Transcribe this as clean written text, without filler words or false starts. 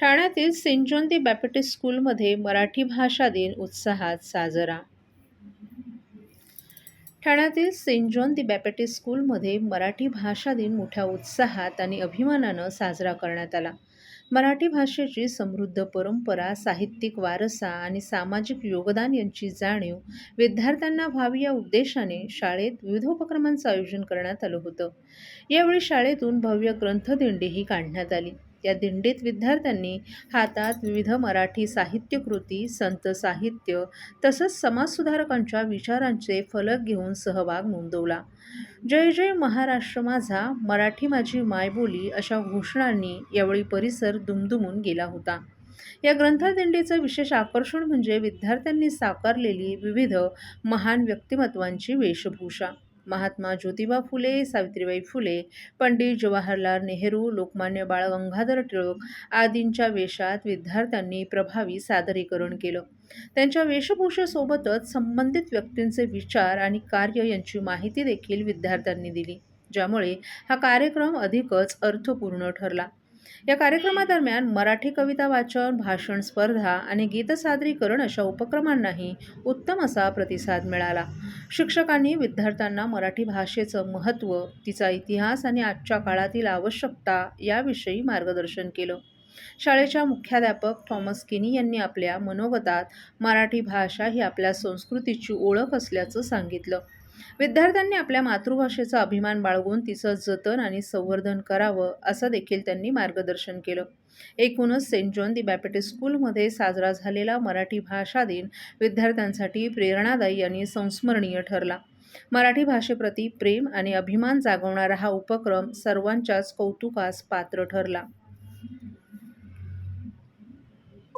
ठाण्यातील Saint John दी Baptist स्कूलमध्ये मराठी भाषा दिन उत्साहात साजरा. ठाण्यातील सेंट जॉन दी बॅप्टिस्ट स्कूलमध्ये मराठी भाषा दिन मोठ्या उत्साहात आणि अभिमानानं साजरा करण्यात आला. मराठी भाषेची समृद्ध परंपरा, साहित्यिक वारसा आणि सामाजिक योगदान यांची जाणीव विद्यार्थ्यांना व्हावी या उद्देशाने शाळेत विविध उपक्रमांचं आयोजन करण्यात आलं होतं. यावेळी शाळेतून भव्य ग्रंथदिंडीही काढण्यात आली. या दिंडीत विद्यार्थ्यांनी हातात विविध मराठी साहित्यकृती, संत साहित्य तसंच समाजसुधारकांच्या विचारांचे फलक घेऊन सहभाग नोंदवला. जय जय महाराष्ट्र माझा, मराठी माझी मायबोली अशा घोषणांनी यावेळी परिसर दुमदुमून गेला होता. या ग्रंथदिंडीचं विशेष आकर्षण म्हणजे विद्यार्थ्यांनी साकारलेली विविध महान व्यक्तिमत्वांची वेशभूषा. महात्मा ज्योतिबा फुले, सावित्रीबाई फुले, पंडित जवाहरलाल नेहरू, लोकमान्य बाळ गंगाधर टिळक आदींच्या वेशात विद्यार्थ्यांनी प्रभावी सादरीकरण केलं. त्यांच्या वेशभूषेसोबतच संबंधित व्यक्तींचे विचार आणि कार्य यांची माहिती देखील विद्यार्थ्यांनी दिली, ज्यामुळे हा कार्यक्रम अधिकच अर्थपूर्ण ठरला. या कार्यक्रमादरम्यान मराठी कविता वाचन, भाषण स्पर्धा आणि गीत सादरीकरण अशा उपक्रमांनाही उत्तम असा प्रतिसाद मिळाला. शिक्षकांनी विद्यार्थ्यांना मराठी भाषेचं महत्त्व, तिचा इतिहास आणि आजच्या काळातील आवश्यकता याविषयी मार्गदर्शन केलं. शाळेच्या मुख्याध्यापक थॉमस किनी यांनी आपल्या मनोगतात मराठी भाषा ही आपल्या संस्कृतीची ओळख असल्याचं सांगितलं. विद्यार्थ्यांनी आपल्या मातृभाषेचा अभिमान बाळगून तिचं जतन आणि संवर्धन करावं असं देखील त्यांनी मार्गदर्शन केलं. एकूणच सेंट जॉन दी बॅप्टिस्ट स्कूलमध्ये साजरा झालेला मराठी भाषा दिन विद्यार्थ्यांसाठी प्रेरणादायी आणि संस्मरणीय ठरला. मराठी भाषेप्रती प्रेम आणि अभिमान जागवणारा हा उपक्रम सर्वांच्याच कौतुकास पात्र ठरला.